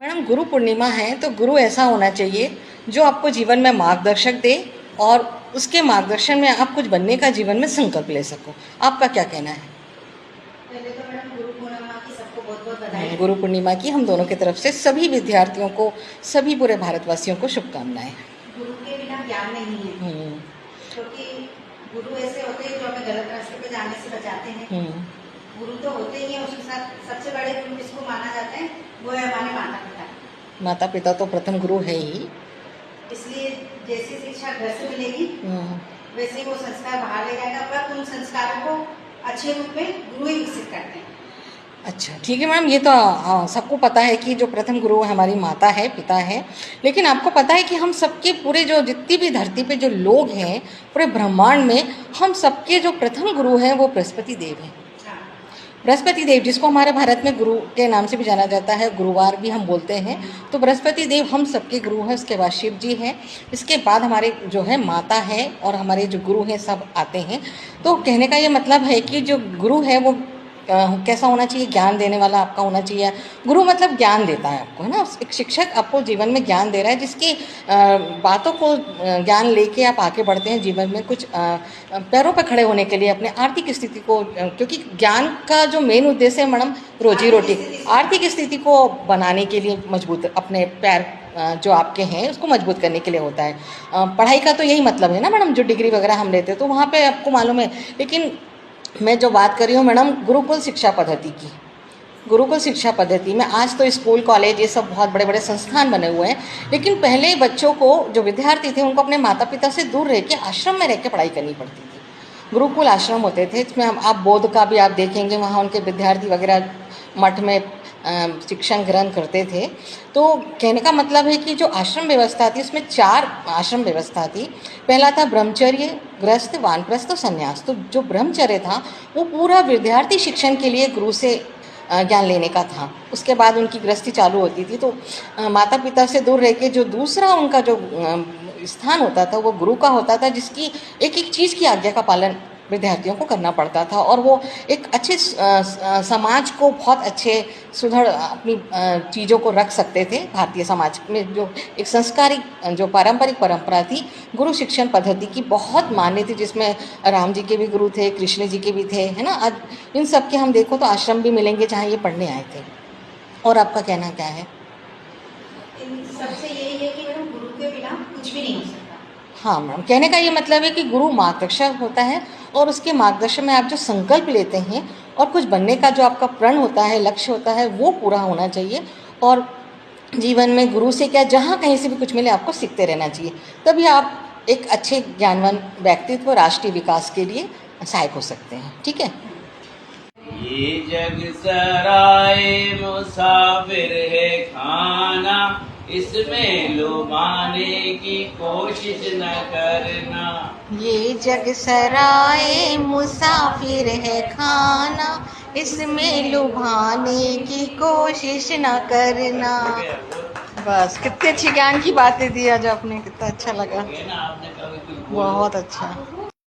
Madam Guru Purnima है तो गुरु ऐसा होना चाहिए जो आपको जीवन में मार्गदर्शक दे और उसके मार्गदर्शन में आप कुछ बनने का जीवन में संकल्प ले सको। आपका क्या कहना है? पहले तो मैडम गुरु पूर्णिमा की सबको बहुत बहुत बधाई। गुरु पूर्णिमा की हम दोनों की तरफ से सभी विद्यार्थियों को, सभी पूरे भारतवासियों को शुभकामनाएं। गुरु के बिना ज्ञान नहीं है, हम्म क्योंकि गुरु ऐसे होते हैं जो हमें गलत रास्ते पे जाने से बचाते हैं। हम्म गुरु तो होते ही हैं, उसके साथ सबसे बड़े गुरु जिसको माना जाता है वो है हमारे माता पिता। माता पिता तो प्रथम गुरु है ही। इसलिए जैसी शिक्षा घर से मिलेगी हम्म वैसे वो संस्कार बाहर ले जाएगा, पर उन संस्कारों को अच्छे रूप में गुरु ही विकसित करते हैं। अच्छा, ठीक है मैडम, ये तो सबको पता है कि जो प्रथम गुरु हमारी माता है, पिता है। लेकिन आपको पता है कि हम सबके पूरे जो जितनी भी धरती पे जो लोग हैं, पूरे ब्रह्मांड में हम सबके जो प्रथम गुरु हैं वो बृहस्पति देव हैं। बृहस्पति देव, जिसको हमारे भारत में गुरु के नाम से भी जाना जाता है, गुरुवार भी हम बोलते हैं, तो बृहस्पति देव हम सबके गुरु हैं। उसके बाद शिव जी हैं, इसके बाद हमारे जो है माता है और हमारे जो गुरु हैं सब आते हैं। तो कहने का ये मतलब है कि जो गुरु है वो कैसा होना चाहिए? ज्ञान देने वाला आपका होना चाहिए। गुरु मतलब ज्ञान देता है आपको, है ना। एक शिक्षक आपको जीवन में ज्ञान दे रहा है, जिसकी बातों को ज्ञान लेके आप आगे बढ़ते हैं जीवन में, कुछ पैरों पर खड़े होने के लिए, अपने आर्थिक स्थिति को, क्योंकि ज्ञान का जो मेन उद्देश्य है मैडम रोजी रोटी, आर्थिक स्थिति को बनाने के लिए, मजबूत अपने पैर जो आपके हैं उसको मजबूत करने के लिए होता है। पढ़ाई का तो यही मतलब है ना मैडम, जो डिग्री वगैरह हम लेते हैं तो वहाँ पे आपको मालूम है। लेकिन मैं जो बात कर रही हूँ मैडम गुरुकुल शिक्षा पद्धति की, गुरुकुल शिक्षा पद्धति में आज तो स्कूल कॉलेज ये सब बहुत बड़े बड़े संस्थान बने हुए हैं, लेकिन पहले बच्चों को, जो विद्यार्थी थे, उनको अपने माता पिता से दूर रह के आश्रम में रह के पढ़ाई करनी पड़ती थी। गुरुकुल आश्रम होते थे, इसमें आप बौद्ध का भी आप देखेंगे, वहाँ उनके विद्यार्थी वगैरह मठ में शिक्षण ग्रहण करते थे। तो कहने का मतलब है कि जो आश्रम व्यवस्था थी उसमें 4 आश्रम व्यवस्था थी। पहला था ब्रह्मचर्य, गृहस्थ, वानप्रस्थ और संन्यास। तो जो ब्रह्मचर्य था वो पूरा विद्यार्थी शिक्षण के लिए गुरु से ज्ञान लेने का था। उसके बाद उनकी गृहस्थी चालू होती थी। तो माता पिता से दूर रह के जो दूसरा उनका जो स्थान होता था वो गुरु का होता था, जिसकी एक एक चीज़ की आज्ञा का पालन विद्यार्थियों को करना पड़ता था, और वो एक अच्छे समाज को बहुत अच्छे सुदृढ़ अपनी चीज़ों को रख सकते थे। भारतीय समाज में जो एक संस्कारिक जो पारंपरिक परंपरा थी, गुरु शिक्षण पद्धति की बहुत मान्य थी, जिसमें राम जी के भी गुरु थे, कृष्ण जी के भी थे, है ना। आज इन सब के हम देखो तो आश्रम भी मिलेंगे जहाँ ये पढ़ने आए थे। और आपका कहना क्या है? इन सबसे यही है कि मैडम गुरु के बिना कुछ भी नहीं हो सकता। हाँ मैडम, कहने का ये मतलब है कि गुरु मार्गदर्शक होता है, और उसके मार्गदर्शन में आप जो संकल्प लेते हैं और कुछ बनने का जो आपका प्रण होता है, लक्ष्य होता है, वो पूरा होना चाहिए। और जीवन में गुरु से क्या, जहाँ कहीं से भी कुछ मिले आपको सीखते रहना चाहिए, तभी आप एक अच्छे ज्ञानवान व्यक्तित्व राष्ट्रीय विकास के लिए सहायक हो सकते हैं। ठीक है। ये जग सराय मुसाफिर है खाना, इसमें लुभाने की कोशिश न करना। ये जग सराय मुसाफिर है खाना, इसमें लुभाने की कोशिश न करना। बस, कितनी अच्छी ज्ञान की बातें दी आज आपने, कितना अच्छा लगा, आपने कभी कुछ बहुत अच्छा।